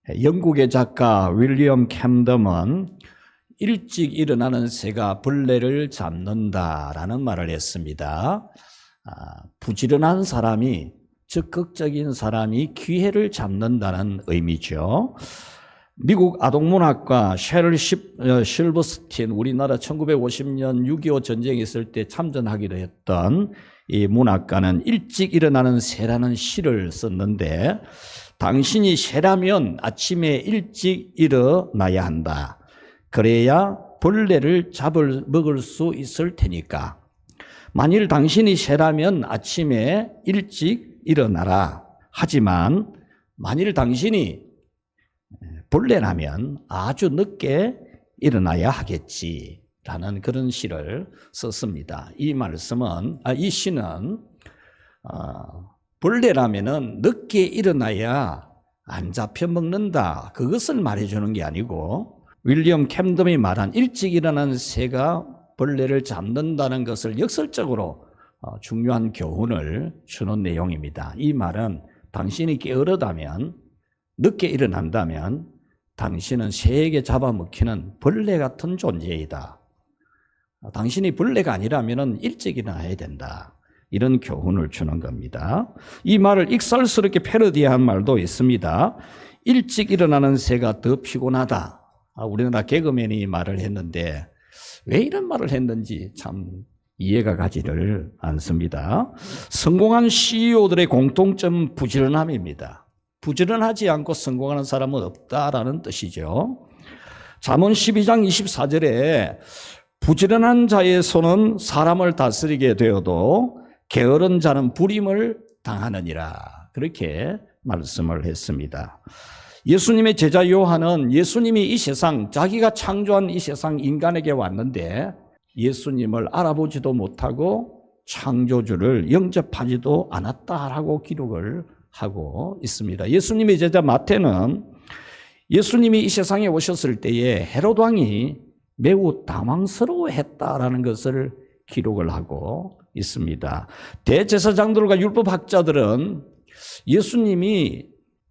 영국의 작가 윌리엄 캠덤은 일찍 일어나는 새가 벌레를 잡는다라는 말을 했습니다. 부지런한 사람이, 적극적인 사람이 기회를 잡는다는 의미죠. 미국 아동문학가 셰럴 실버스틴, 우리나라 1950년 6.25 전쟁이 있을 때 참전하기도 했던 이 문학가는 일찍 일어나는 새라는 시를 썼는데, 당신이 새라면 아침에 일찍 일어나야 한다. 그래야 벌레를 먹을 수 있을 테니까. 만일 당신이 새라면 아침에 일찍 일어나라. 하지만 만일 당신이 벌레라면 아주 늦게 일어나야 하겠지. 라는 그런 시를 썼습니다. 이 시는 벌레라면은 늦게 일어나야 안 잡혀 먹는다. 그것을 말해주는 게 아니고, 윌리엄 캠덤이 말한 일찍 일어나는 새가 벌레를 잡는다는 것을 역설적으로 중요한 교훈을 주는 내용입니다. 이 말은 당신이 게으르다면, 늦게 일어난다면 당신은 새에게 잡아먹히는 벌레 같은 존재이다. 당신이 벌레가 아니라면 일찍 일어나야 된다. 이런 교훈을 주는 겁니다. 이 말을 익살스럽게 패러디한 말도 있습니다. 일찍 일어나는 새가 더 피곤하다. 우리나라 개그맨이 말을 했는데 왜 이런 말을 했는지 참 이해가 가지를 않습니다. 성공한 CEO들의 공통점 부지런함입니다. 부지런하지 않고 성공하는 사람은 없다라는 뜻이죠. 잠언 12장 24절에 부지런한 자의 손은 사람을 다스리게 되어도 게으른 자는 불임을 당하느니라. 그렇게 말씀을 했습니다. 예수님의 제자 요한은 예수님이 이 세상, 자기가 창조한 이 세상 인간에게 왔는데 예수님을 알아보지도 못하고 창조주를 영접하지도 않았다라고 기록을 하고 있습니다. 예수님의 제자 마태는 예수님이 이 세상에 오셨을 때에 헤롯 왕이 매우 당황스러워했다라는 것을 기록을 하고 있습니다. 대제사장들과 율법학자들은 예수님이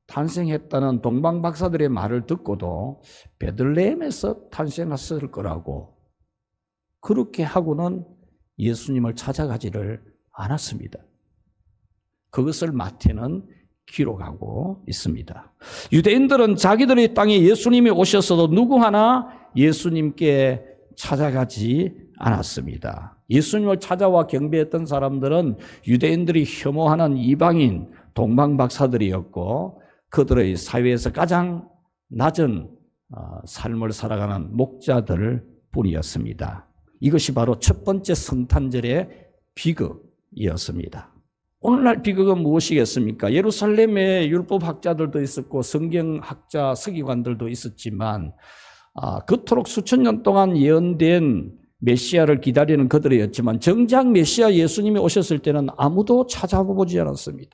탄생했다는 동방박사들의 말을 듣고도 베들레헴에서 탄생했을 거라고 그렇게 하고는 예수님을 찾아가지를 않았습니다. 그것을 마태는 기록하고 있습니다. 유대인들은 자기들의 땅에 예수님이 오셨어도 누구 하나 예수님께 찾아가지 않았습니다. 예수님을 찾아와 경배했던 사람들은 유대인들이 혐오하는 이방인 동방박사들이었고 그들의 사회에서 가장 낮은 삶을 살아가는 목자들 뿐이었습니다. 이것이 바로 첫 번째 성탄절의 비극이었습니다. 오늘날 비극은 무엇이겠습니까? 예루살렘에 율법학자들도 있었고 성경학자, 서기관들도 있었지만 그토록 수천 년 동안 예언된 메시아를 기다리는 그들이었지만 정작 메시아 예수님이 오셨을 때는 아무도 찾아보지 않았습니다.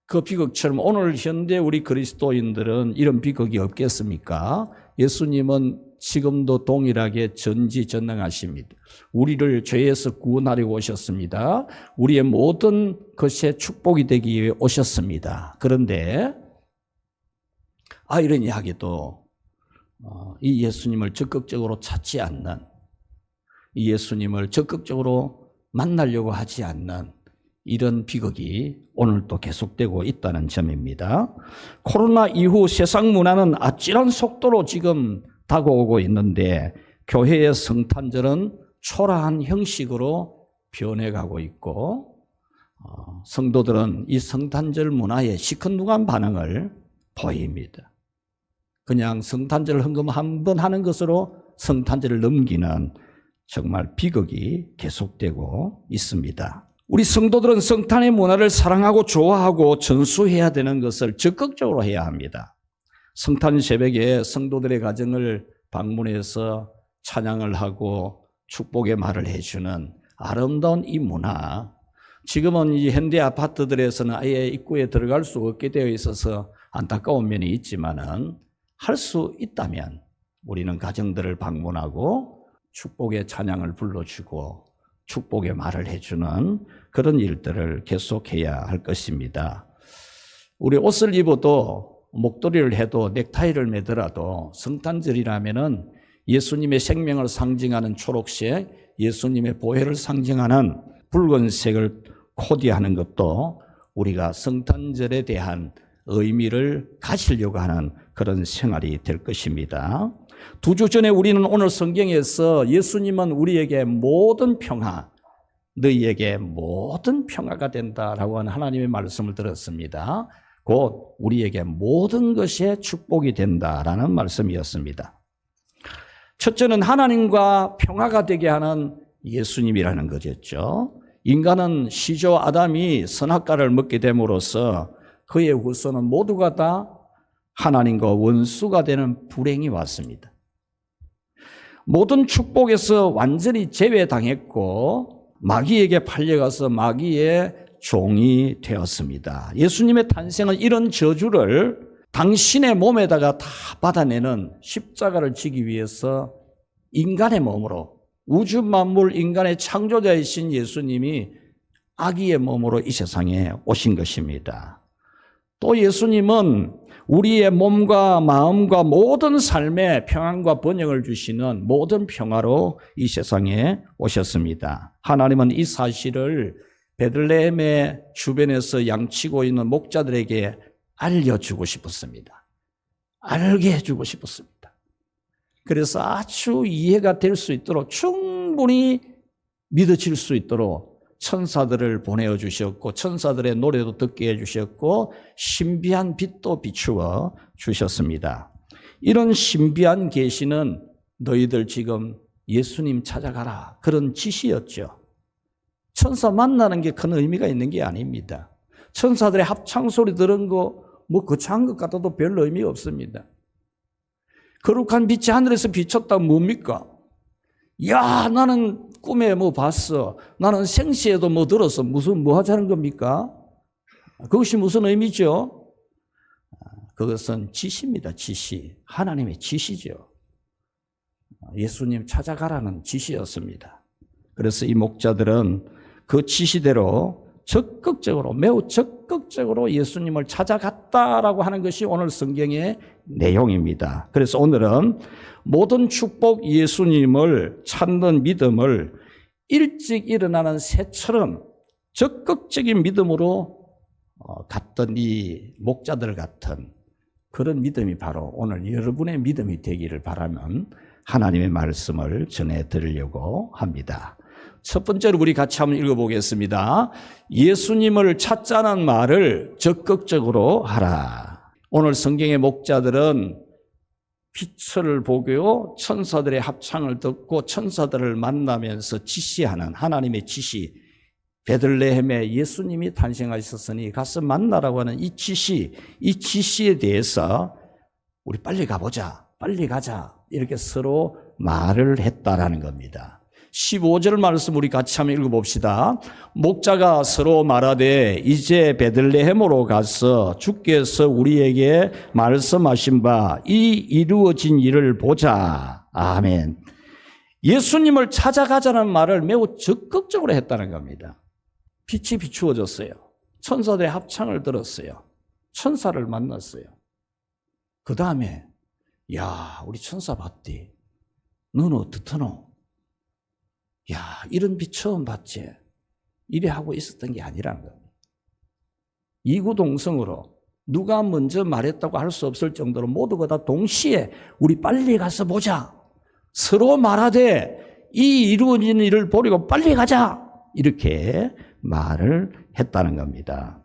그 비극처럼 오늘 현대 우리 그리스도인들은 이런 비극이 없겠습니까? 예수님은 지금도 동일하게 전지전능하십니다. 우리를 죄에서 구원하려고 오셨습니다. 우리의 모든 것에 축복이 되기 위해 오셨습니다. 그런데 아이러니하게도 이 예수님을 적극적으로 찾지 않는, 이 예수님을 적극적으로 만나려고 하지 않는 이런 비극이 오늘도 계속되고 있다는 점입니다. 코로나 이후 세상 문화는 아찔한 속도로 지금 다가오고 있는데 교회의 성탄절은 초라한 형식으로 변해가고 있고 성도들은 이 성탄절 문화에 시큰둥한 반응을 보입니다. 그냥 성탄절 헌금 한 번 하는 것으로 성탄절을 넘기는 정말 비극이 계속되고 있습니다. 우리 성도들은 성탄의 문화를 사랑하고 좋아하고 전수해야 되는 것을 적극적으로 해야 합니다. 성탄 새벽에 성도들의 가정을 방문해서 찬양을 하고 축복의 말을 해주는 아름다운 이 문화, 지금은 이 현대 아파트들에서는 아예 입구에 들어갈 수 없게 되어 있어서 안타까운 면이 있지만은 할 수 있다면 우리는 가정들을 방문하고 축복의 찬양을 불러주고 축복의 말을 해주는 그런 일들을 계속해야 할 것입니다. 우리 옷을 입어도 목도리를 해도 넥타이를 매더라도 성탄절이라면은 예수님의 생명을 상징하는 초록색, 예수님의 보혈을 상징하는 붉은색을 코디하는 것도 우리가 성탄절에 대한 의미를 가지려고 하는 그런 생활이 될 것입니다. 2주 전에 우리는 오늘 성경에서 예수님은 우리에게 모든 평화, 너희에게 모든 평화가 된다라고 하는 하나님의 말씀을 들었습니다. 곧 우리에게 모든 것이 축복이 된다라는 말씀이었습니다. 첫째는 하나님과 평화가 되게 하는 예수님이라는 거겠죠. 인간은 시조 아담이 선악과를 먹게 됨으로써 그의 후손은 모두가 다 하나님과 원수가 되는 불행이 왔습니다. 모든 축복에서 완전히 제외당했고 마귀에게 팔려가서 마귀의 종이 되었습니다. 예수님의 탄생은 이런 저주를 당신의 몸에다가 다 받아내는 십자가를 지기 위해서 인간의 몸으로, 우주 만물 인간의 창조자이신 예수님이 아기의 몸으로 이 세상에 오신 것입니다. 또 예수님은 우리의 몸과 마음과 모든 삶에 평안과 번영을 주시는 모든 평화로 이 세상에 오셨습니다. 하나님은 이 사실을 베들레헴의 주변에서 양치고 있는 목자들에게 알려주고 싶었습니다. 알게 해주고 싶었습니다. 그래서 아주 이해가 될 수 있도록 충분히 믿어질 수 있도록 천사들을 보내어 주셨고 천사들의 노래도 듣게 해주셨고 신비한 빛도 비추어 주셨습니다. 이런 신비한 계시는 너희들 지금 예수님 찾아가라 그런 지시였죠. 천사 만나는 게 큰 의미가 있는 게 아닙니다. 천사들의 합창 소리 들은 거 뭐 거창한 것 같아도 별 의미가 없습니다. 거룩한 빛이 하늘에서 비쳤다 뭡니까? 야, 나는 꿈에 뭐 봤어. 나는 생시에도 뭐 들었어. 무슨 뭐 하자는 겁니까? 그것이 무슨 의미죠? 그것은 지시입니다. 지시. 하나님의 지시죠. 예수님 찾아가라는 지시였습니다. 그래서 이 목자들은 그 지시대로 적극적으로, 매우 적극적으로 예수님을 찾아갔다라고 하는 것이 오늘 성경의 내용입니다. 그래서 오늘은 모든 축복 예수님을 찾는 믿음을 일찍 일어나는 새처럼 적극적인 믿음으로 갔던 이 목자들 같은 그런 믿음이 바로 오늘 여러분의 믿음이 되기를 바라면 하나님의 말씀을 전해드리려고 합니다. 첫 번째로 우리 같이 한번 읽어보겠습니다. 예수님을 찾자는 말을 적극적으로 하라. 오늘 성경의 목자들은 빛을 보고 천사들의 합창을 듣고 천사들을 만나면서 지시하는 하나님의 지시, 베들레헴에 예수님이 탄생하셨으니 가서 만나라고 하는 이 지시에 대해서 우리 빨리 가보자, 빨리 가자 이렇게 서로 말을 했다라는 겁니다. 15절 말씀 우리 같이 한번 읽어봅시다. 목자가 서로 말하되 이제 베들레헴으로 가서 주께서 우리에게 말씀하신 바 이 이루어진 일을 보자. 아멘. 예수님을 찾아가자는 말을 매우 적극적으로 했다는 겁니다. 빛이 비추어졌어요. 천사들의 합창을 들었어요. 천사를 만났어요. 그 다음에 야, 우리 천사 봤디? 너는 어떻더노? 야, 이런 빛 처음 봤지? 이래 하고 있었던 게 아니라는 겁니다. 이구동성으로 누가 먼저 말했다고 할 수 없을 정도로 모두가 다 동시에 우리 빨리 가서 보자. 서로 말하되 이 이루어진 일을 보려고 빨리 가자. 이렇게 말을 했다는 겁니다.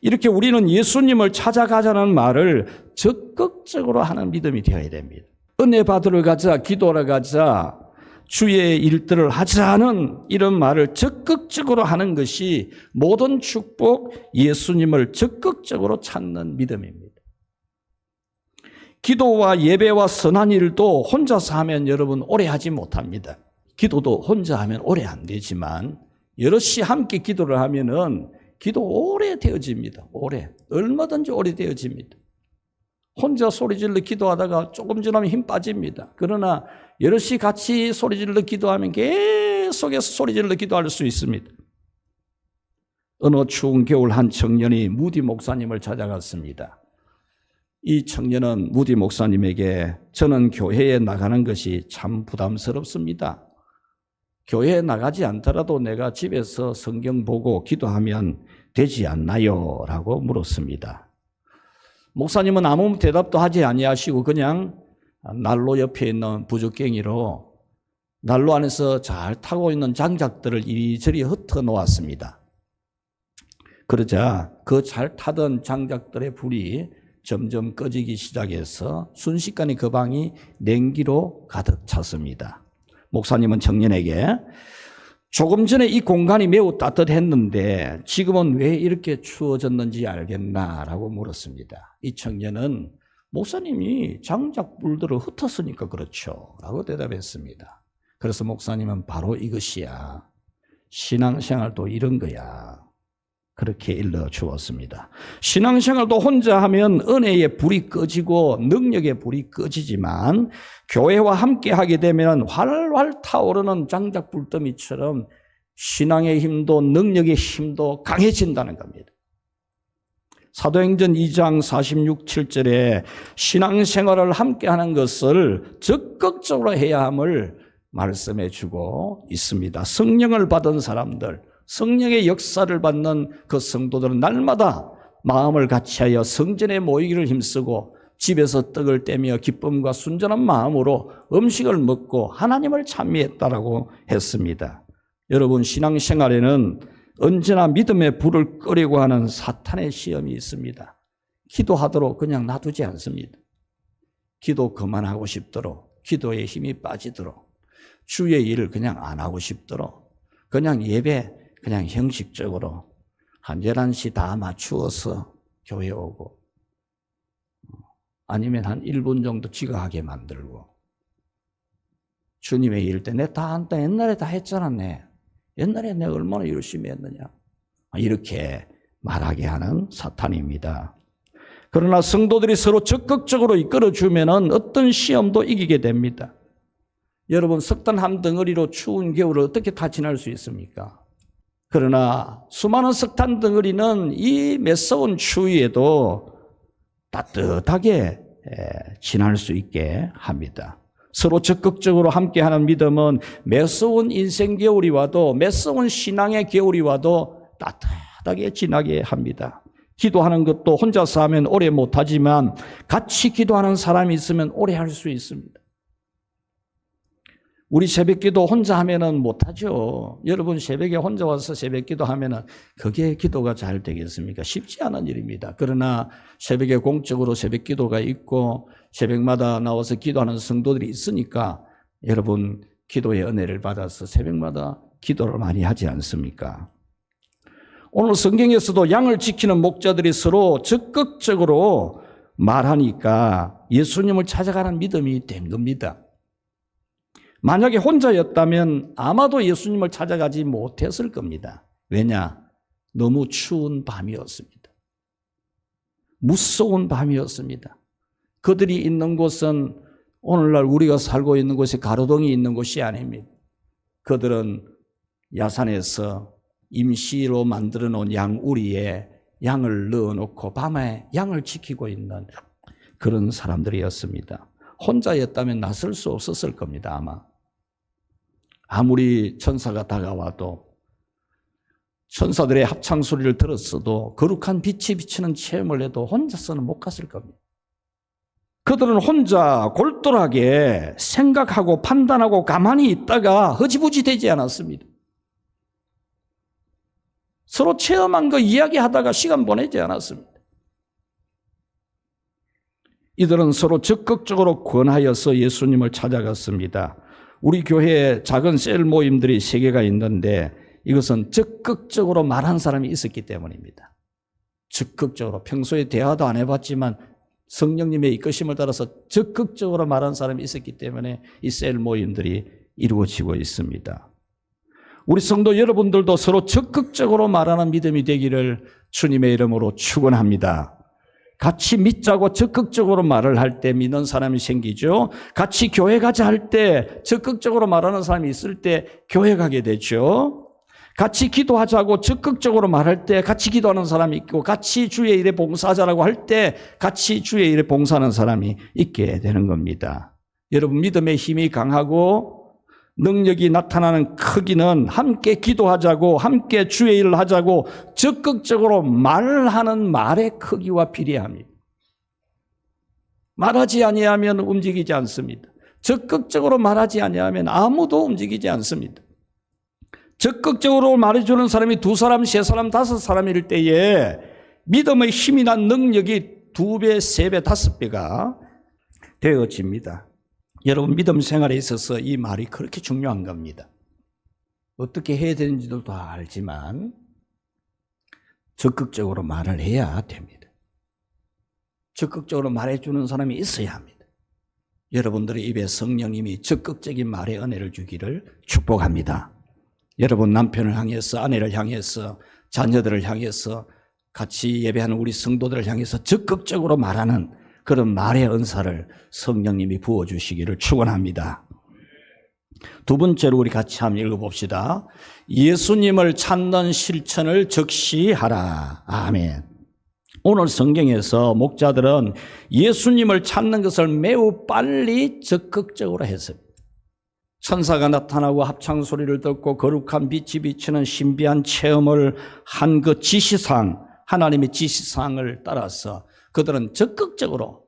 이렇게 우리는 예수님을 찾아가자는 말을 적극적으로 하는 믿음이 되어야 됩니다. 은혜 받으러 가자, 기도하러 가자, 주의 일들을 하자는 이런 말을 적극적으로 하는 것이 모든 축복 예수님을 적극적으로 찾는 믿음입니다. 기도와 예배와 선한 일도 혼자서 하면 여러분 오래 하지 못합니다. 기도도 혼자 하면 오래 안 되지만 여럿이 함께 기도를 하면은 기도 오래 되어집니다. 오래. 얼마든지 오래 되어집니다. 혼자 소리질러 기도하다가 조금 지나면 힘 빠집니다. 그러나 여럿이 같이 소리질러 기도하면 계속해서 소리질러 기도할 수 있습니다. 어느 추운 겨울 한 청년이 무디 목사님을 찾아갔습니다. 이 청년은 무디 목사님에게 저는 교회에 나가는 것이 참 부담스럽습니다. 교회에 나가지 않더라도 내가 집에서 성경 보고 기도하면 되지 않나요? 라고 물었습니다. 목사님은 아무 대답도 하지 아니하시고 그냥 난로 옆에 있는 부죽갱이로 난로 안에서 잘 타고 있는 장작들을 이리저리 흩어 놓았습니다. 그러자 그 잘 타던 장작들의 불이 점점 꺼지기 시작해서 순식간에 그 방이 냉기로 가득 찼습니다. 목사님은 청년에게 조금 전에 이 공간이 매우 따뜻했는데 지금은 왜 이렇게 추워졌는지 알겠나라고 물었습니다. 이 청년은 목사님이 장작불들을 흩었으니까 그렇죠 라고 대답했습니다. 그래서 목사님은 바로 이것이야. 신앙생활도 이런 거야. 그렇게 일러주었습니다. 신앙생활도 혼자 하면 은혜의 불이 꺼지고 능력의 불이 꺼지지만 교회와 함께 하게 되면 활활 타오르는 장작불더미처럼 신앙의 힘도 능력의 힘도 강해진다는 겁니다. 사도행전 2장 46, 7절에 신앙생활을 함께 하는 것을 적극적으로 해야 함을 말씀해 주고 있습니다. 성령을 받은 사람들, 성령의 역사를 받는 그 성도들은 날마다 마음을 같이하여 성전에 모이기를 힘쓰고 집에서 떡을 떼며 기쁨과 순전한 마음으로 음식을 먹고 하나님을 찬미했다라고 했습니다. 여러분, 신앙생활에는 언제나 믿음의 불을 끄려고 하는 사탄의 시험이 있습니다. 기도하도록 그냥 놔두지 않습니다. 기도 그만하고 싶도록, 기도에 힘이 빠지도록, 주의 일을 그냥 안 하고 싶도록, 그냥 예배 그냥 형식적으로 한 11시 다 맞추어서 교회 오고 아니면 한 1분 정도 지각하게 만들고 주님의 일 때 내 다 한다 옛날에 다 했잖아 옛날에 내가 얼마나 열심히 했느냐 이렇게 말하게 하는 사탄입니다. 그러나 성도들이 서로 적극적으로 이끌어주면 어떤 시험도 이기게 됩니다. 여러분 석탄 한 덩어리로 추운 겨울을 어떻게 다 지날 수 있습니까? 그러나 수많은 석탄 덩어리는 이 매서운 추위에도 따뜻하게 지날 수 있게 합니다. 서로 적극적으로 함께하는 믿음은 매서운 인생 겨울이 와도 매서운 신앙의 겨울이 와도 따뜻하게 지나게 합니다. 기도하는 것도 혼자서 하면 오래 못하지만 같이 기도하는 사람이 있으면 오래 할 수 있습니다. 우리 새벽기도 혼자 하면은 못하죠. 여러분 새벽에 혼자 와서 새벽기도 하면은 그게 기도가 잘 되겠습니까? 쉽지 않은 일입니다. 그러나 새벽에 공적으로 새벽기도가 있고 새벽마다 나와서 기도하는 성도들이 있으니까 여러분 기도의 은혜를 받아서 새벽마다 기도를 많이 하지 않습니까? 오늘 성경에서도 양을 지키는 목자들이 서로 적극적으로 말하니까 예수님을 찾아가는 믿음이 된 겁니다. 만약에 혼자였다면 아마도 예수님을 찾아가지 못했을 겁니다. 왜냐? 너무 추운 밤이었습니다. 무서운 밤이었습니다. 그들이 있는 곳은 오늘날 우리가 살고 있는 곳에 가로등이 있는 곳이 아닙니다. 그들은 야산에서 임시로 만들어 놓은 양우리에 양을 넣어놓고 밤에 양을 지키고 있는 그런 사람들이었습니다. 혼자였다면 나설 수 없었을 겁니다. 아무리 천사가 다가와도 천사들의 합창 소리를 들었어도 거룩한 빛이 비치는 체험을 해도 혼자서는 못 갔을 겁니다. 그들은 혼자 골똘하게 생각하고 판단하고 가만히 있다가 흐지부지 되지 않았습니다. 서로 체험한 거 이야기하다가 시간 보내지 않았습니다. 이들은 서로 적극적으로 권하여서 예수님을 찾아갔습니다. 우리 교회에 작은 셀 모임들이 3개가 있는데 이것은 적극적으로 말한 사람이 있었기 때문입니다. 적극적으로 평소에 대화도 안 해봤지만 성령님의 이끄심을 따라서 적극적으로 말한 사람이 있었기 때문에 이 셀 모임들이 이루어지고 있습니다. 우리 성도 여러분들도 서로 적극적으로 말하는 믿음이 되기를 주님의 이름으로 축원합니다. 같이 믿자고 적극적으로 말을 할 때 믿는 사람이 생기죠. 같이 교회 가자 할 때 적극적으로 말하는 사람이 있을 때 교회 가게 되죠. 같이 기도하자고 적극적으로 말할 때 같이 기도하는 사람이 있고, 같이 주의 일에 봉사하자라고 할 때 같이 주의 일에 봉사하는 사람이 있게 되는 겁니다. 여러분, 믿음의 힘이 강하고 능력이 나타나는 크기는 함께 기도하자고, 함께 주의 일을 하자고 적극적으로 말하는 말의 크기와 비례합니다. 말하지 아니하면 움직이지 않습니다. 적극적으로 말하지 아니하면 아무도 움직이지 않습니다. 적극적으로 말해주는 사람이 2사람, 3사람, 5사람일 때에 믿음의 힘이나 능력이 2배, 3배, 5배가 되어집니다. 여러분, 믿음 생활에 있어서 이 말이 그렇게 중요한 겁니다. 어떻게 해야 되는지도 다 알지만 적극적으로 말을 해야 됩니다. 적극적으로 말해주는 사람이 있어야 합니다. 여러분들의 입에 성령님이 적극적인 말의 은혜를 주기를 축복합니다. 여러분, 남편을 향해서, 아내를 향해서, 자녀들을 향해서, 같이 예배하는 우리 성도들을 향해서 적극적으로 말하는 그런 말의 은사를 성령님이 부어주시기를 축원합니다. 2번째로 우리 같이 한번 읽어봅시다. 예수님을 찾는 실천을 적시하라. 아멘. 오늘 성경에서 목자들은 예수님을 찾는 것을 매우 빨리 적극적으로 했습니다. 천사가 나타나고 합창소리를 듣고 거룩한 빛이 비치는 신비한 체험을 한 그 지시사항, 하나님의 지시사항을 따라서 그들은 적극적으로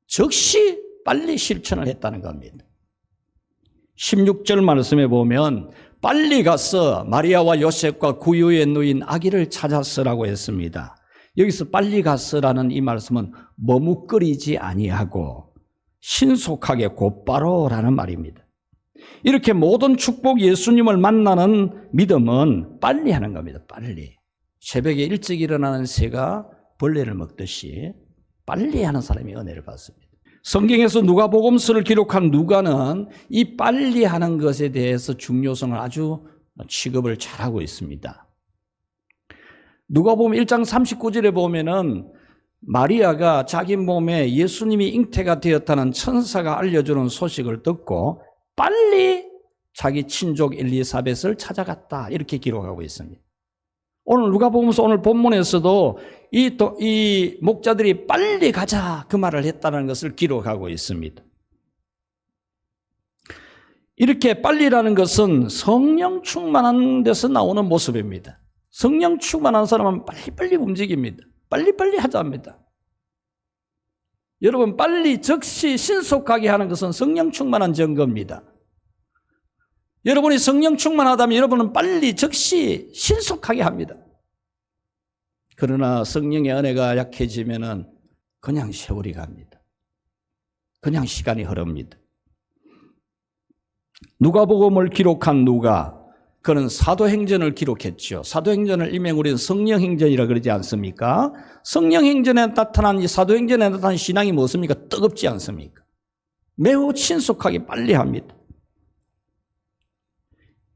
즉시 빨리 실천을 했다는 겁니다. 16절 말씀에 보면 빨리 가서 마리아와 요셉과 구유에 누인 아기를 찾았으라고 했습니다. 여기서 빨리 가서라는 이 말씀은 머뭇거리지 아니하고 신속하게 곧바로라는 말입니다. 이렇게 모든 축복 예수님을 만나는 믿음은 빨리 하는 겁니다. 빨리. 새벽에 일찍 일어나는 새가 벌레를 먹듯이 빨리 하는 사람이 은혜를 받습니다. 성경에서 누가복음서를 기록한 누가는 이 빨리 하는 것에 대해서 중요성을 아주 취급을 잘하고 있습니다. 누가복음 1장 39절에 보면은 마리아가 자기 몸에 예수님이 잉태가 되었다는 천사가 알려주는 소식을 듣고 빨리 자기 친족 엘리사벳을 찾아갔다, 이렇게 기록하고 있습니다. 오늘 누가복음서 오늘 본문에서도 이 목자들이 빨리 가자 그 말을 했다는 것을 기록하고 있습니다. 이렇게 빨리라는 것은 성령 충만한 데서 나오는 모습입니다. 성령 충만한 사람은 빨리빨리 움직입니다. 빨리빨리 하자합니다. 여러분, 빨리 즉시 신속하게 하는 것은 성령 충만한 증거입니다. 여러분이 성령 충만하다면 여러분은 빨리 즉시 신속하게 합니다. 그러나 성령의 은혜가 약해지면은 그냥 세월이 갑니다. 그냥 시간이 흐릅니다. 누가복음을 기록한 누가, 그는 사도행전을 기록했죠. 사도행전을 일명 우리는 성령행전이라 그러지 않습니까? 성령행전에 나타난 이 사도행전에 나타난 신앙이 무엇입니까? 뜨겁지 않습니까? 매우 신속하게 빨리 합니다.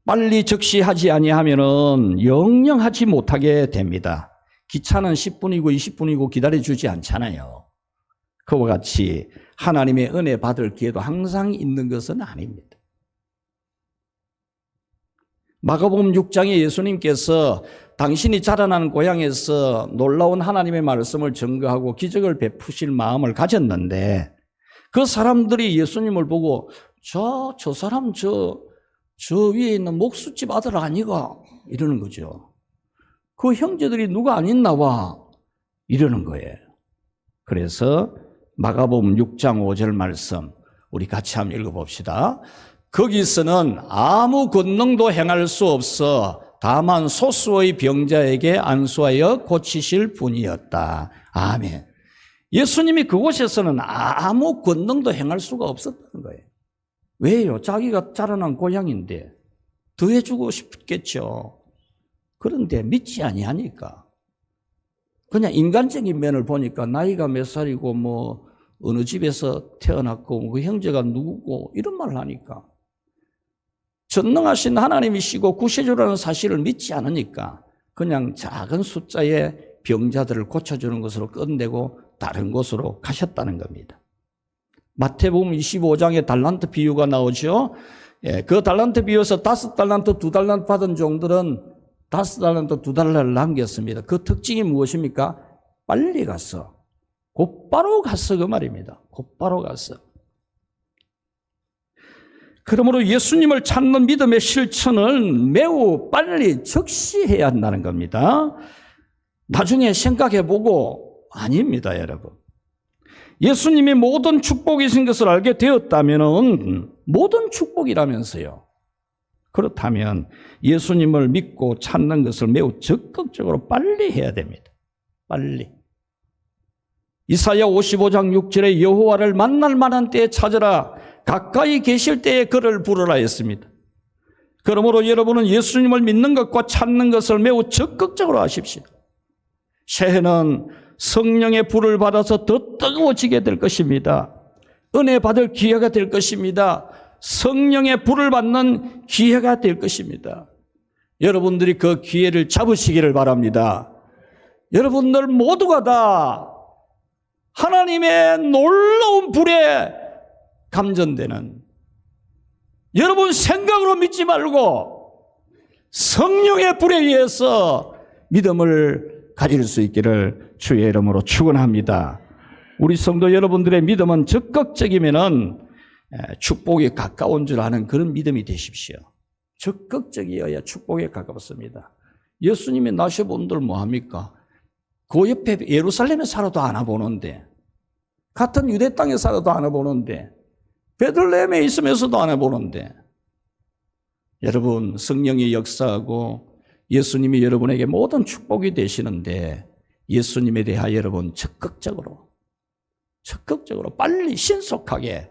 빨리 즉시하지 아니하면은 영영 하지 못하게 됩니다. 기차는 10분이고 20분이고 기다려주지 않잖아요. 그와 같이 하나님의 은혜 받을 기회도 항상 있는 것은 아닙니다. 마가복음 6장에 예수님께서 당신이 자라난 고향에서 놀라운 하나님의 말씀을 증거하고 기적을 베푸실 마음을 가졌는데 그 사람들이 예수님을 보고 저 사람 저 위에 있는 목수집 아들 아니가? 이러는 거죠. 그 형제들이 누가 안 있나 봐? 이러는 거예요. 그래서 마가복음 6장 5절 말씀 우리 같이 한번 읽어봅시다. 거기서는 아무 권능도 행할 수 없어 다만 소수의 병자에게 안수하여 고치실 분이었다. 아멘. 예수님이 그곳에서는 아무 권능도 행할 수가 없었다는 거예요. 왜요? 자기가 자라난 고향인데 더 해주고 싶겠죠. 그런데 믿지 아니하니까. 그냥 인간적인 면을 보니까 나이가 몇 살이고 뭐 어느 집에서 태어났고 그 형제가 누구고 이런 말을 하니까 전능하신 하나님이시고 구세주라는 사실을 믿지 않으니까 그냥 작은 숫자의 병자들을 고쳐주는 것으로 끝내고 다른 곳으로 가셨다는 겁니다. 마태복음 25장에 달란트 비유가 나오죠. 예, 그 달란트 비워서 5달란트, 2달란트 받은 종들은 5달란트, 2달란트를 남겼습니다. 그 특징이 무엇입니까? 빨리 갔어. 곧바로 갔어 그 말입니다. 곧바로 갔어. 그러므로 예수님을 찾는 믿음의 실천을 매우 빨리 적시해야 한다는 겁니다. 나중에 생각해보고 아닙니다, 여러분. 예수님이 모든 축복이신 것을 알게 되었다면 모든 축복이라면서요. 그렇다면 예수님을 믿고 찾는 것을 매우 적극적으로 빨리 해야 됩니다. 빨리. 이사야 55장 6절에 여호와를 만날 만한 때에 찾으라, 가까이 계실 때에 그를 부르라 했습니다. 그러므로 여러분은 예수님을 믿는 것과 찾는 것을 매우 적극적으로 하십시오. 새해는 성령의 불을 받아서 더 뜨거워지게 될 것입니다. 은혜 받을 기회가 될 것입니다. 성령의 불을 받는 기회가 될 것입니다. 여러분들이 그 기회를 잡으시기를 바랍니다. 여러분들 모두가 다 하나님의 놀라운 불에 감전되는, 여러분 생각으로 믿지 말고 성령의 불에 의해서 믿음을 가질 수 있기를 주의 이름으로 축원합니다. 우리 성도 여러분들의 믿음은 적극적이면은 축복에 가까운 줄 아는 그런 믿음이 되십시오. 적극적이어야 축복에 가깝습니다. 예수님이 나셔본 분들 뭐합니까? 그 옆에 예루살렘에 살아도 안 와보는데, 같은 유대 땅에 살아도 안 와보는데, 베들레헴에 있으면서도 안 해보는데, 여러분 성령이 역사하고 예수님이 여러분에게 모든 축복이 되시는데 예수님에 대하여 여러분 적극적으로 빨리 신속하게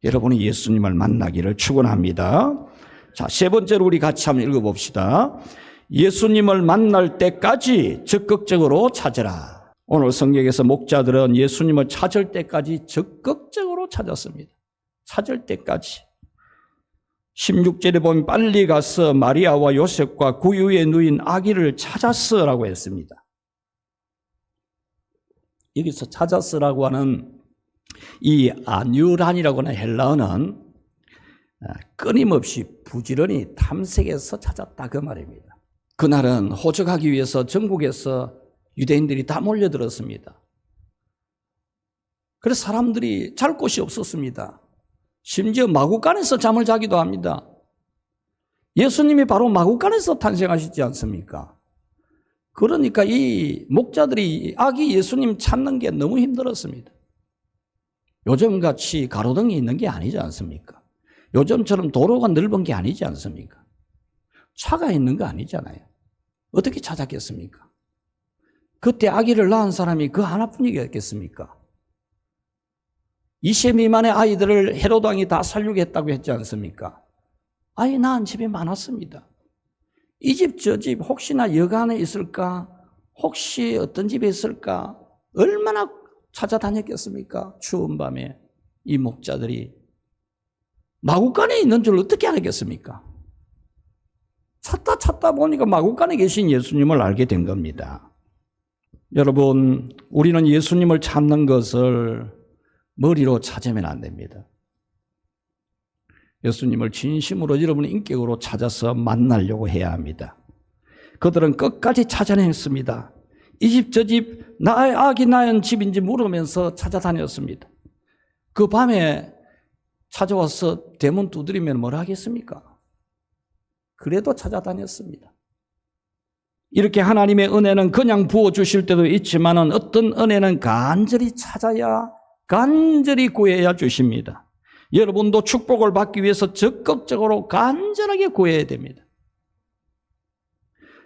여러분이 예수님을 만나기를 축원합니다. 자, 세 번째로 우리 같이 한번 읽어봅시다. 예수님을 만날 때까지 적극적으로 찾으라. 오늘 성경에서 목자들은 예수님을 찾을 때까지 적극적으로 찾았습니다. 찾을 때까지. 16절에 보면 빨리 가서 마리아와 요셉과 구유에 누인 아기를 찾았으라고 했습니다. 여기서 찾았으라고 하는 이 아뉴란이라고 하는 헬라어는 끊임없이 부지런히 탐색해서 찾았다 그 말입니다. 그날은 호적하기 위해서 전국에서 유대인들이 다 몰려들었습니다. 그래서 사람들이 잘 곳이 없었습니다. 심지어 마구간에서 잠을 자기도 합니다. 예수님이 바로 마구간에서 탄생하시지 않습니까? 그러니까 이 목자들이 아기 예수님 찾는 게 너무 힘들었습니다. 요즘같이 가로등이 있는 게 아니지 않습니까? 요즘처럼 도로가 넓은 게 아니지 않습니까? 차가 있는 거 아니잖아요. 어떻게 찾았겠습니까? 그때 아기를 낳은 사람이 그 하나뿐이겠습니까? 20세 미만의 아이들을 헤롯 왕이 다 살리겠다고 했지 않습니까? 아이 낳은 집이 많았습니다. 이 집 저 집 혹시나 여간에 있을까? 혹시 어떤 집에 있을까? 얼마나 찾아다녔겠습니까? 추운 밤에 이 목자들이 마구간에 있는 줄 어떻게 알겠습니까? 찾다 보니까 마구간에 계신 예수님을 알게 된 겁니다. 여러분, 우리는 예수님을 찾는 것을 머리로 찾으면 안 됩니다. 예수님을 진심으로 여러분의 인격으로 찾아서 만나려고 해야 합니다. 그들은 끝까지 찾아냈습니다. 이 집 저 집 나의 아기 낳은 집인지 물으면서 찾아다녔습니다. 그 밤에 찾아와서 대문 두드리면 뭘 하겠습니까? 그래도 찾아다녔습니다. 이렇게 하나님의 은혜는 그냥 부어주실 때도 있지만 어떤 은혜는 간절히 찾아야, 간절히 구해야 주십니다. 여러분도 축복을 받기 위해서 적극적으로 간절하게 구해야 됩니다.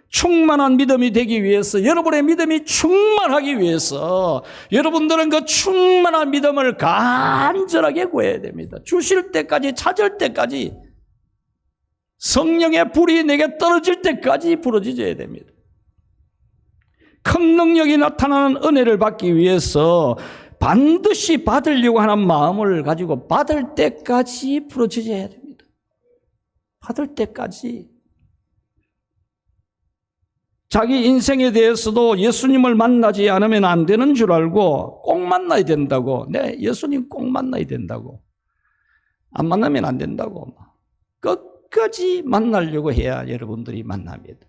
충만한 믿음이 되기 위해서, 여러분의 믿음이 충만하기 위해서 여러분들은 그 충만한 믿음을 간절하게 구해야 됩니다. 주실 때까지, 찾을 때까지, 성령의 불이 내게 떨어질 때까지 부러지셔야 됩니다. 큰 능력이 나타나는 은혜를 받기 위해서 반드시 받으려고 하는 마음을 가지고 받을 때까지 부러지셔야 됩니다. 받을 때까지. 자기 인생에 대해서도 예수님을 만나지 않으면 안 되는 줄 알고 꼭 만나야 된다고. 네, 예수님 꼭 만나야 된다고. 안 만나면 안 된다고. 끝까지 만나려고 해야 여러분들이 만납니다.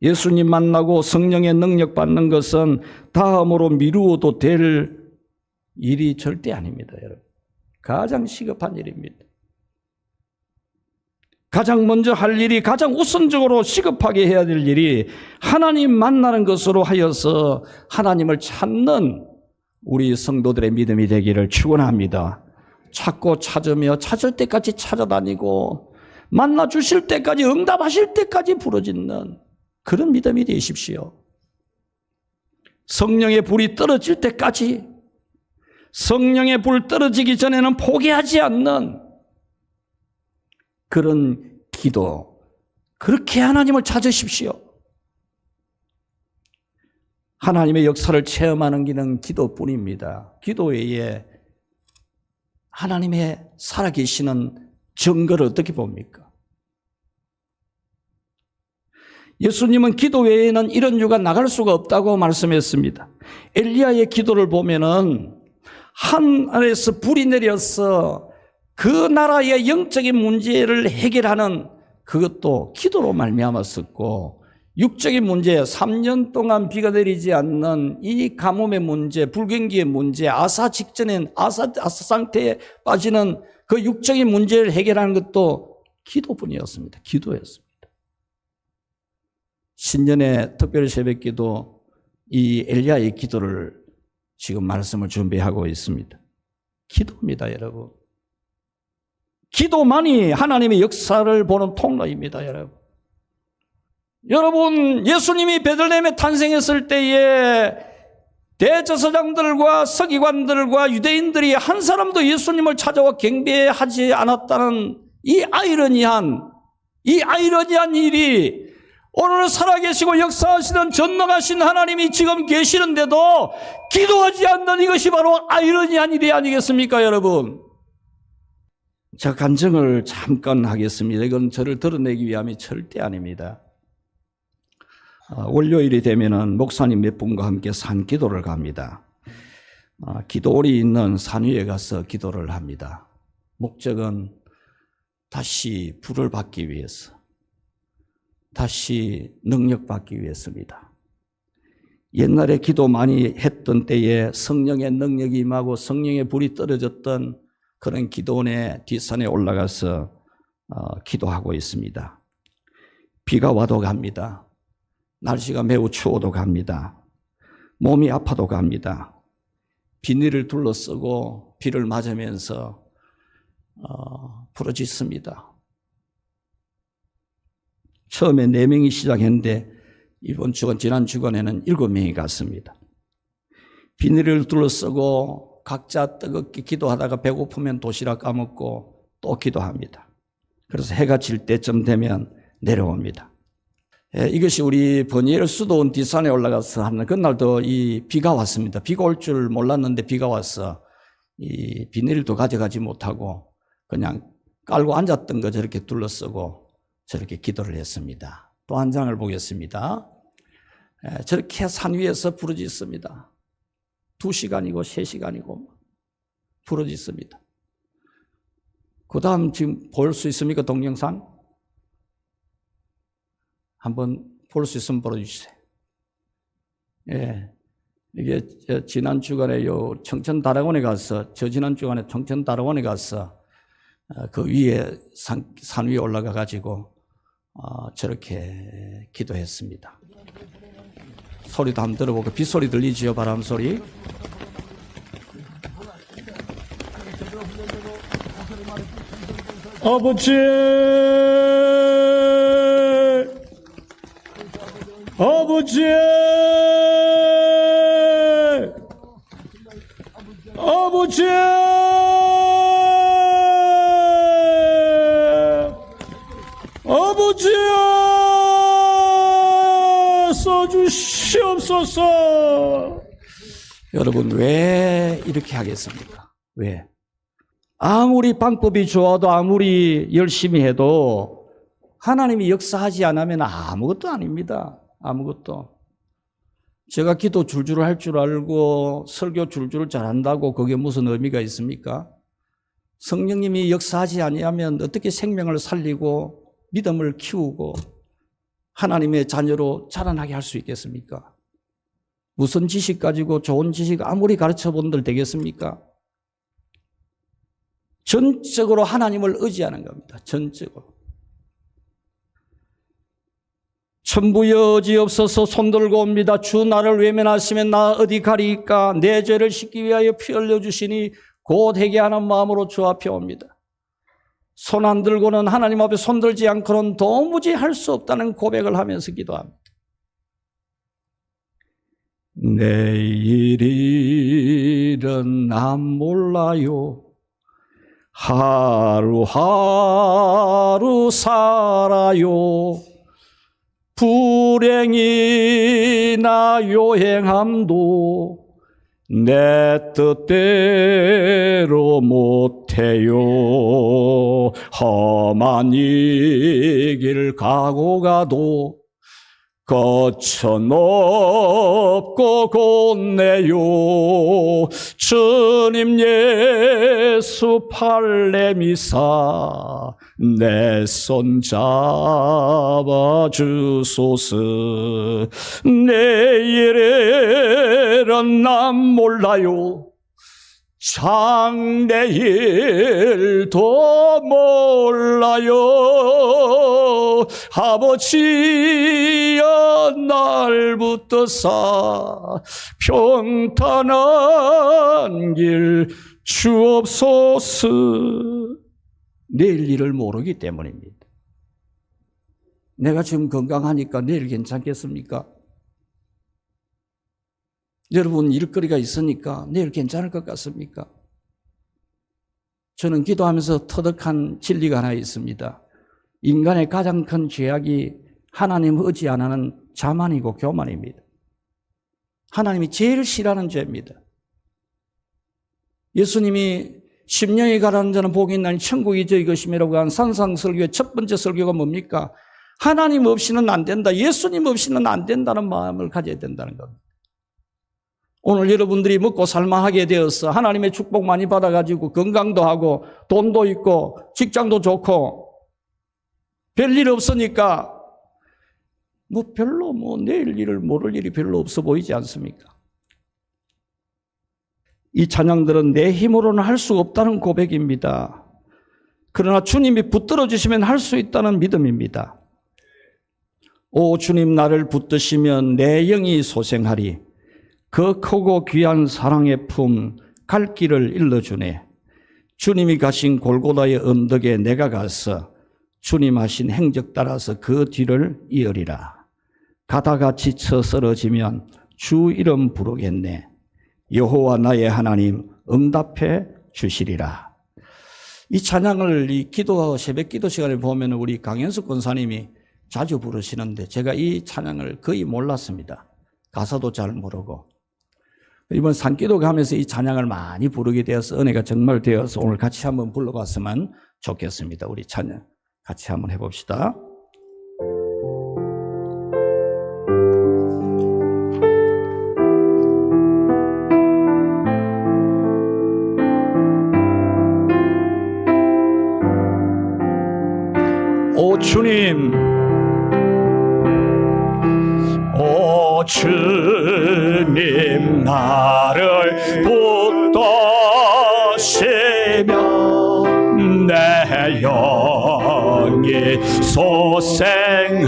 예수님 만나고 성령의 능력 받는 것은 다음으로 미루어도 될 일이 절대 아닙니다, 여러분. 가장 시급한 일입니다. 가장 먼저 할 일이, 가장 우선적으로 시급하게 해야 될 일이 하나님 만나는 것으로 하여서 하나님을 찾는 우리 성도들의 믿음이 되기를 축원합니다. 찾고 찾으며 찾을 때까지 찾아다니고 만나 주실 때까지, 응답하실 때까지 부르짖는 그런 믿음이 되십시오. 성령의 불이 떨어질 때까지, 성령의 불 떨어지기 전에는 포기하지 않는 그런 기도, 그렇게 하나님을 찾으십시오. 하나님의 역사를 체험하는 길은 기도뿐입니다. 기도 외에 하나님의 살아계시는 증거를 어떻게 봅니까? 예수님은 기도 외에는 이런 이유가 나갈 수가 없다고 말씀했습니다. 엘리야의 기도를 보면은 하늘에서 불이 내려서 그 나라의 영적인 문제를 해결하는 그것도 기도로 말미암았었고, 육적인 문제, 3년 동안 비가 내리지 않는 이 가뭄의 문제, 불경기의 문제, 아사 직전에 아사 상태에 빠지는 그 육적인 문제를 해결하는 것도 기도뿐이었습니다. 기도였습니다. 신년의 특별 새벽기도, 이 엘리야의 기도를 지금 말씀을 준비하고 있습니다. 기도입니다, 여러분. 기도만이 하나님의 역사를 보는 통로입니다, 여러분. 여러분, 예수님이 베들레헴에 탄생했을 때에 대제사장들과 서기관들과 유대인들이 한 사람도 예수님을 찾아와 경배하지 않았다는 이 아이러니한 일이 오늘 살아계시고 역사하시는 전능하신 하나님이 지금 계시는데도 기도하지 않는 이것이 바로 아이러니한 일이 아니겠습니까, 여러분? 제가 간증을 잠깐 하겠습니다. 이건 저를 드러내기 위함이 절대 아닙니다. 월요일이 되면은 목사님 몇 분과 함께 산기도를 갑니다. 기도홀이 있는 산 위에 가서 기도를 합니다. 목적은 다시 불을 받기 위해서, 다시 능력 받기 위해서입니다. 옛날에 기도 많이 했던 때에 성령의 능력이 임하고 성령의 불이 떨어졌던 그런 기도원의 뒷산에 올라가서 기도하고 있습니다. 비가 와도 갑니다. 날씨가 매우 추워도 갑니다. 몸이 아파도 갑니다. 비닐을 둘러쓰고 비를 맞으면서 부르짖습니다. 처음에 4명이 시작했는데 지난 주간에는 7명이 갔습니다. 비닐을 둘러쓰고 각자 뜨겁게 기도하다가 배고프면 도시락 까먹고 또 기도합니다. 그래서 해가 질 때쯤 되면 내려옵니다. 이것이 우리 버니엘 수도원 뒷산에 올라가서 하는 그날도 이 비가 왔습니다. 비가 올 줄 몰랐는데 비가 와서 이 비닐도 가져가지 못하고 그냥 깔고 앉았던 거 저렇게 둘러쓰고 저렇게 기도를 했습니다. 또 한 장을 보겠습니다. 저렇게 산 위에서 부르짖습니다. 2시간이고 3시간이고 부르짖습니다. 그 다음 지금 볼 수 있습니까? 동영상? 한번 볼 수 있으면 보여주세요. 예. 이게 지난 주간에 청천 다락원에 가서, 지난 주간에 청천 다락원에 가서 그 위에 산 위에 올라가 가지고 저렇게 기도했습니다. 소리도 한번 들어보고, 빗소리 들리지요? 바람 소리. 아버지, 아버지, 아버지, 아버지, 써주시옵소서. 여러분, 왜 이렇게 하겠습니까? 왜? 아무리 방법이 좋아도 아무리 열심히 해도 하나님이 역사하지 않으면 아무것도 아닙니다. 아무것도. 제가 기도 줄줄 할 줄 알고 설교 줄줄 잘한다고 그게 무슨 의미가 있습니까? 성령님이 역사하지 아니하면 어떻게 생명을 살리고 믿음을 키우고 하나님의 자녀로 자라나게 할 수 있겠습니까? 무슨 지식 가지고 좋은 지식 아무리 가르쳐 본들 되겠습니까? 전적으로 하나님을 의지하는 겁니다. 전적으로. 천부여지옵소서 손들고 옵니다. 주 나를 외면하시면 나 어디 가리이까? 내 죄를 씻기 위하여 피 흘려주시니 곧 회개하는 마음으로 주 앞에 옵니다. 손 안 들고는 하나님 앞에 손 들지 않고는 도무지 할 수 없다는 고백을 하면서 기도합니다. 내일은 난 몰라요. 하루하루 살아요. 불행이나 요행함도 내 뜻대로 못해요. 험한 이 길 가고 가도 거쳐 높고 곧내요. 주님 예수 팔레미사 내 손 잡아주소서. 내일은 난 몰라요. 장래일도 몰라요. 아버지여 날 붙드사 평탄한 길 주옵소서. 내일 일을 모르기 때문입니다. 내가 지금 건강하니까 내일 괜찮겠습니까? 여러분 일거리가 있으니까 내일 괜찮을 것 같습니까? 저는 기도하면서 터득한 진리가 하나 있습니다. 인간의 가장 큰 죄악이 하나님 의지 안 하는 자만이고 교만입니다. 하나님이 제일 싫어하는 죄입니다. 예수님이 심령이 가라앉는 자는 복이 있나니 천국이 저희 것임이라고 한 산상설교의 첫 번째 설교가 뭡니까? 하나님 없이는 안 된다. 예수님 없이는 안 된다는 마음을 가져야 된다는 겁니다. 오늘 여러분들이 먹고 살만하게 되어서 하나님의 축복 많이 받아가지고 건강도 하고 돈도 있고 직장도 좋고 별일 없으니까 별로 내일 일을 모를 일이 별로 없어 보이지 않습니까? 이 찬양들은 내 힘으로는 할 수 없다는 고백입니다. 그러나 주님이 붙들어 주시면 할 수 있다는 믿음입니다. 오 주님 나를 붙드시면 내 영이 소생하리. 그 크고 귀한 사랑의 품 갈 길을 일러주네. 주님이 가신 골고다의 언덕에 내가 가서 주님 하신 행적 따라서 그 뒤를 이으리라. 가다가 지쳐 쓰러지면 주 이름 부르겠네. 여호와 나의 하나님 응답해 주시리라. 이 찬양을 이 새벽 기도 시간에 보면 우리 강현숙 권사님이 자주 부르시는데 제가 이 찬양을 거의 몰랐습니다. 가사도 잘 모르고. 이번 산기도 가면서 이 찬양을 많이 부르게 되어서 은혜가 정말 되어서 오늘 같이 한번 불러봤으면 좋겠습니다. 우리 찬양 같이 한번 해봅시다. 오 주님, 오 주님 나를 붙드시면 내 영이 소생하리.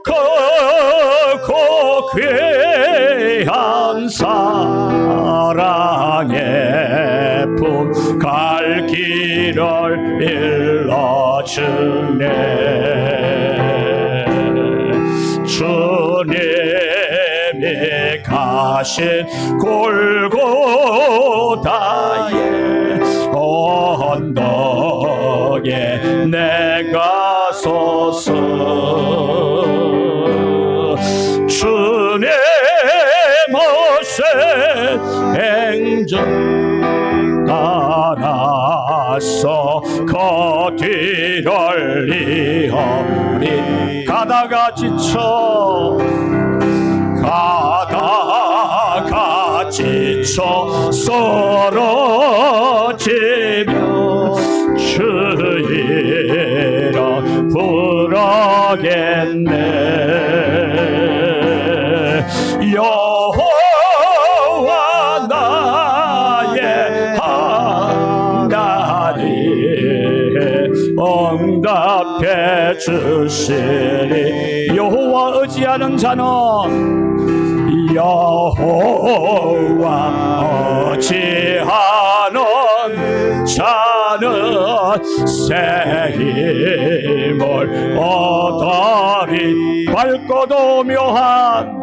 크고 귀한 사랑의 품 갈 길을 일러주네. 주님이 가신 골고다의 언덕에 내가 서서 주님 오신 행정 따라서 그 뒤를 이으리. 가다가 지쳐 여호와 나의 하나님 응답해 주시리. 여호와 의지하는 자는 여호와 의지하는 자는 새 힘을 얻으리. 밝고도 묘한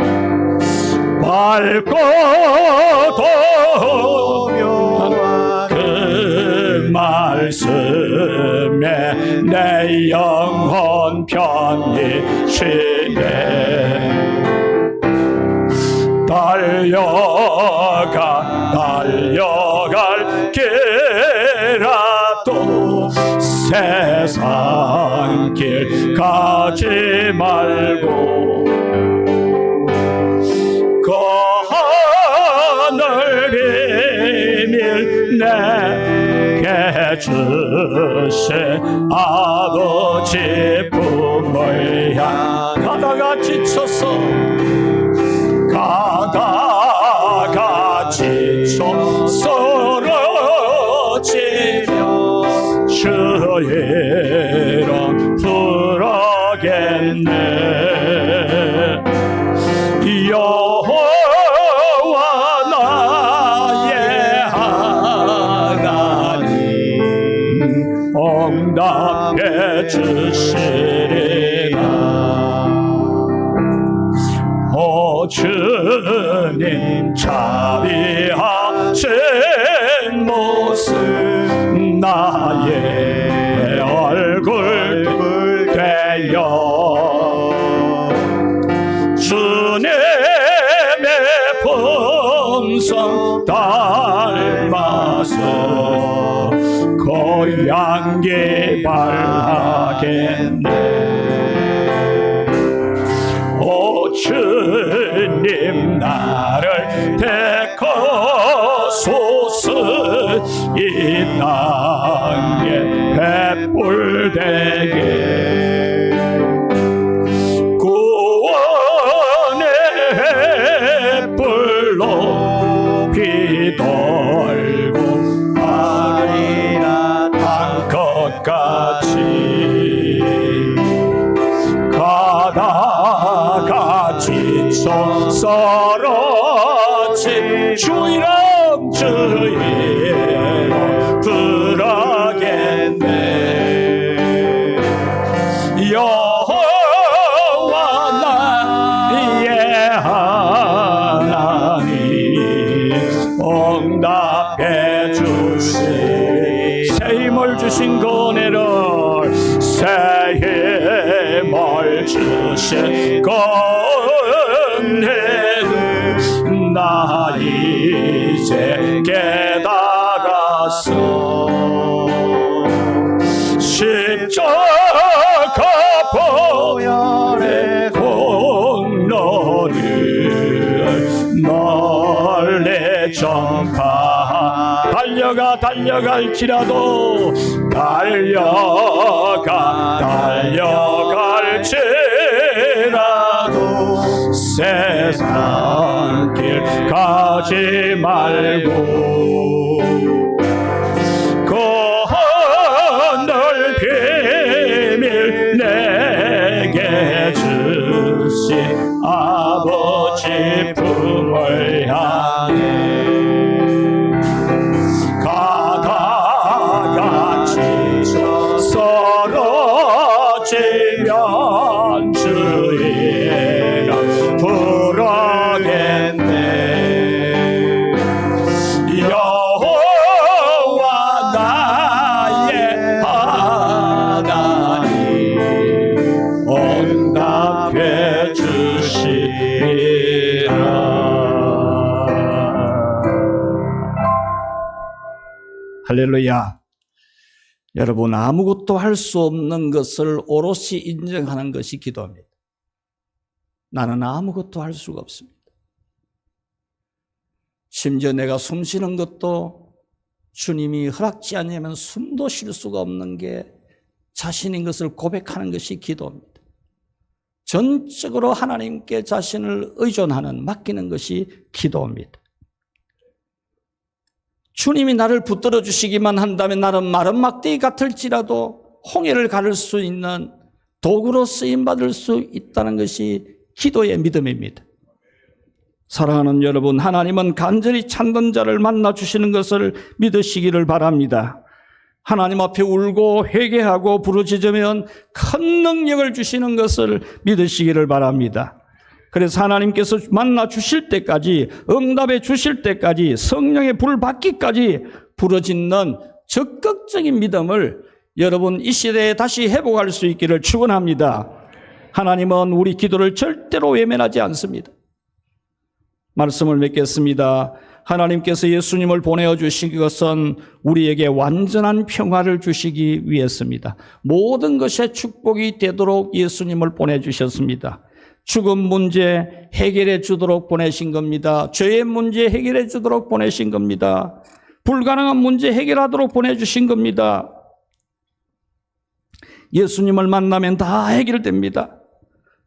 그 말씀에 내 영혼 편히 쉬네. 달려갈 길라도 세상 길 가지 말고 그 하늘 비밀 내게 주신 아버지 품을 향 가다가 지쳐서 쓰러지며 주 이름 부르겠네. 여호와 나의 하나님 응답해 주시리라. 오 주님 자비하신 모습 나의 얼굴 되어 주님의 품성 닮아서 고향 개발하겠네. 오 주님 나를 택하소서. 이 땅에 횃불 되게 구원의 횃불로 비돌고 아리란 것 같이 가다가 지쳐 쓰러진 주 이름 주 이름 부르겠네. 여호와 나의 하나님 응답해 주시리. 새 힘을 주신 은혜를 새 힘을 주신 은혜를 나 이제 깨달았어. 십자가 보혈의 공로를 널리 전파. 달려갈지라도 달려갈지라도 세상 길 가지 말고 그 하늘 비밀 내게 주신 아버지 품을 향해 가다가 지쳐 쓰러지면 주 이름 부르겠네. 여호와 나의 하나님 응답해 주시리라. 할렐루야. 여러분, 아무것도 할 수 없는 것을 오롯이 인정하는 것이 기도입니다. 나는 아무것도 할 수가 없습니다. 심지어 내가 숨 쉬는 것도 주님이 허락지 않으면 숨도 쉴 수가 없는 게 자신인 것을 고백하는 것이 기도입니다. 전적으로 하나님께 자신을 의존하는, 맡기는 것이 기도입니다. 주님이 나를 붙들어 주시기만 한다면 나는 마른 막대기 같을지라도 홍해를 가를 수 있는 도구로 쓰임받을 수 있다는 것이 기도의 믿음입니다. 사랑하는 여러분, 하나님은 간절히 찾는 자를 만나 주시는 것을 믿으시기를 바랍니다. 하나님 앞에 울고 회개하고 부르짖으면 큰 능력을 주시는 것을 믿으시기를 바랍니다. 그래서 하나님께서 만나 주실 때까지, 응답해 주실 때까지, 성령의 불 받기까지 부르짖는 적극적인 믿음을 여러분 이 시대에 다시 회복할 수 있기를 축원합니다. 하나님은 우리 기도를 절대로 외면하지 않습니다. 말씀을 맺겠습니다. 하나님께서 예수님을 보내어 주신 것은 우리에게 완전한 평화를 주시기 위해서입니다. 모든 것에 축복이 되도록 예수님을 보내주셨습니다. 죽음 문제 해결해 주도록 보내신 겁니다. 죄의 문제 해결해 주도록 보내신 겁니다. 불가능한 문제 해결하도록 보내주신 겁니다. 예수님을 만나면 다 해결됩니다.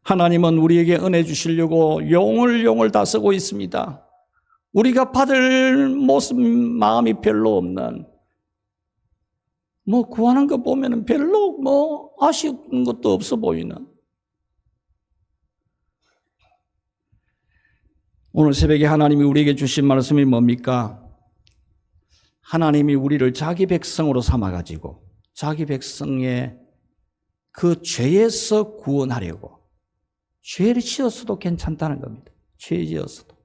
하나님은 우리에게 은혜 주시려고 용을 다 쓰고 있습니다. 우리가 받을 마음이 별로 없는, 구하는 거 보면 별로 아쉬운 것도 없어 보이는, 오늘 새벽에 하나님이 우리에게 주신 말씀이 뭡니까? 하나님이 우리를 자기 백성으로 삼아가지고 자기 백성의 그 죄에서 구원하려고, 죄를 지었어도 괜찮다는 겁니다. 죄 지었어도.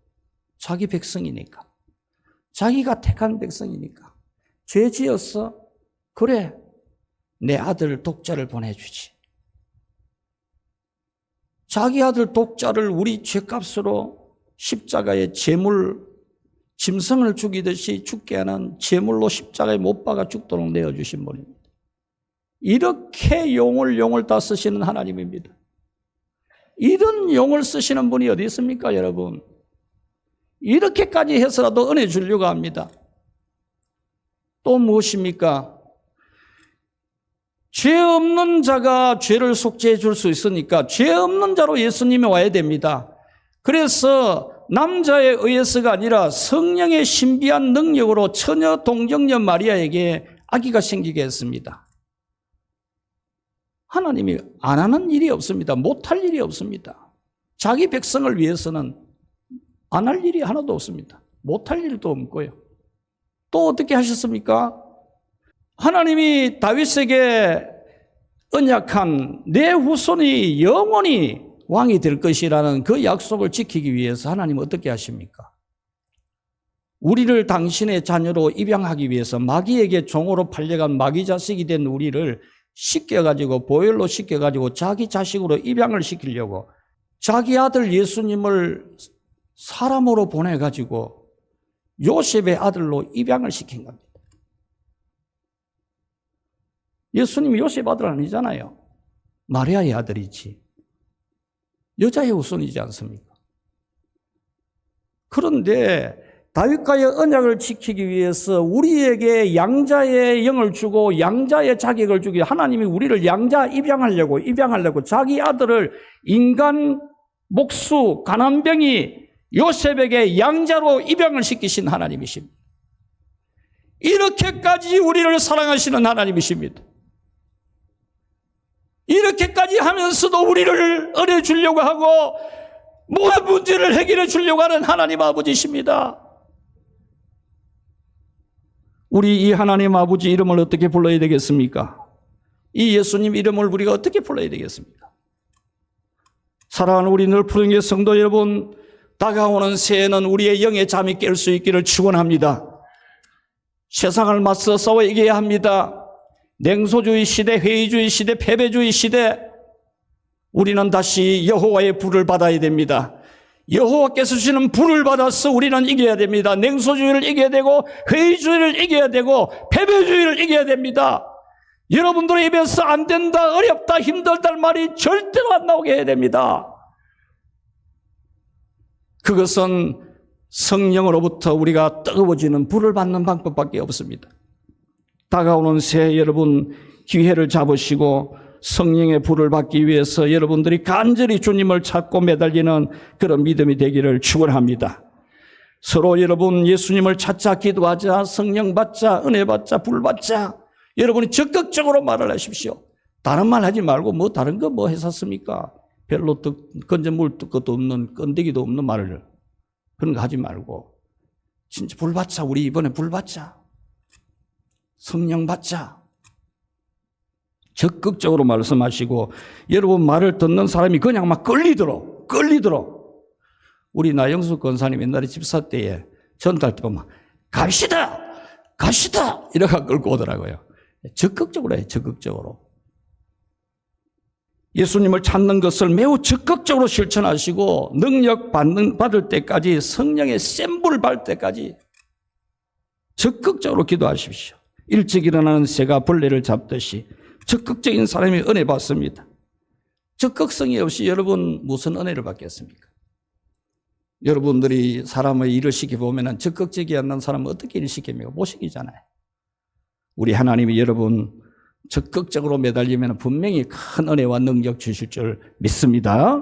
자기 백성이니까. 자기가 택한 백성이니까. 죄 지었어? 그래. 내 아들 독자를 보내주지. 자기 아들 독자를 우리 죄값으로 십자가의 제물, 짐승을 죽이듯이 죽게 하는 제물로 십자가에 못 박아 죽도록 내어주신 분입니다. 이렇게 용을 다 쓰시는 하나님입니다. 이런 용을 쓰시는 분이 어디 있습니까, 여러분? 이렇게까지 해서라도 은혜 주려고 합니다. 또 무엇입니까? 죄 없는 자가 죄를 속죄해 줄 수 있으니까 죄 없는 자로 예수님이 와야 됩니다. 그래서 남자에 의해서가 아니라 성령의 신비한 능력으로 처녀 동정녀 마리아에게 아기가 생기게 했습니다. 하나님이 안 하는 일이 없습니다. 못할 일이 없습니다. 자기 백성을 위해서는 안 할 일이 하나도 없습니다. 못할 일도 없고요. 또 어떻게 하셨습니까? 하나님이 다윗에게 언약한 내 후손이 영원히 왕이 될 것이라는 그 약속을 지키기 위해서 하나님은 어떻게 하십니까? 우리를 당신의 자녀로 입양하기 위해서 마귀에게 종으로 팔려간 마귀 자식이 된 우리를 씻겨가지고, 보혈로 씻겨가지고 자기 자식으로 입양을 시키려고 자기 아들 예수님을 사람으로 보내가지고 요셉의 아들로 입양을 시킨 겁니다. 예수님이 요셉 아들 아니잖아요. 마리아의 아들이지. 여자의 후손이지 않습니까? 그런데 다윗과의 언약을 지키기 위해서 우리에게 양자의 영을 주고 양자의 자격을 주기, 하나님이 우리를 양자 입양하려고 자기 아들을 인간 목수 가난뱅이 요셉에게 양자로 입양을 시키신 하나님이십니다. 이렇게까지 우리를 사랑하시는 하나님이십니다. 이렇게까지 하면서도 우리를 은혜 주려고 하고 모든 문제를 해결해 주려고 하는 하나님 아버지십니다. 우리 이 하나님 아버지 이름을 어떻게 불러야 되겠습니까? 이 예수님 이름을 우리가 어떻게 불러야 되겠습니까? 사랑하는 우리 늘푸른 성도 여러분, 다가오는 새해는 우리의 영의 잠이 깰 수 있기를 축원합니다. 세상을 맞서 싸워 이겨야 합니다. 냉소주의 시대, 회의주의 시대, 패배주의 시대, 우리는 다시 여호와의 불을 받아야 됩니다. 여호와께서 주시는 불을 받아서 우리는 이겨야 됩니다. 냉소주의를 이겨야 되고, 회의주의를 이겨야 되고, 패배주의를 이겨야 됩니다. 여러분들의 입에서 안 된다, 어렵다, 힘들다는 말이 절대로 안 나오게 해야 됩니다. 그것은 성령으로부터 우리가 뜨거워지는 불을 받는 방법밖에 없습니다. 다가오는 새해 여러분 기회를 잡으시고 성령의 불을 받기 위해서 여러분들이 간절히 주님을 찾고 매달리는 그런 믿음이 되기를 축원합니다. 서로 여러분 예수님을 찾자, 기도하자, 성령 받자, 은혜 받자, 불 받자. 여러분이 적극적으로 말을 하십시오. 다른 말 하지 말고 뭐 다른 거 뭐 했었습니까? 별로 건져물 것도 없는, 건더기도 없는 말을. 그런 거 하지 말고 진짜 불 받자. 우리 이번에 불 받자. 성령 받자. 적극적으로 말씀하시고 여러분 말을 듣는 사람이 그냥 막 끌리도록 우리 나영수 권사님 옛날에 집사 때에 전달 때 보면 갑시다 이렇게 끌고 오더라고요. 적극적으로 해요. 적극적으로. 예수님을 찾는 것을 매우 적극적으로 실천하시고 능력 받을 때까지 성령의 센 불을 받을 때까지 적극적으로 기도하십시오. 일찍 일어나는 새가 벌레를 잡듯이 적극적인 사람이 은혜 받습니다. 적극성이 없이 여러분 무슨 은혜를 받겠습니까? 여러분들이 사람의 일을 시켜보면 적극적이 않는 사람은 어떻게 일을 시킵니까? 못 시키잖아요. 우리 하나님이 여러분 적극적으로 매달리면 분명히 큰 은혜와 능력 주실 줄 믿습니다.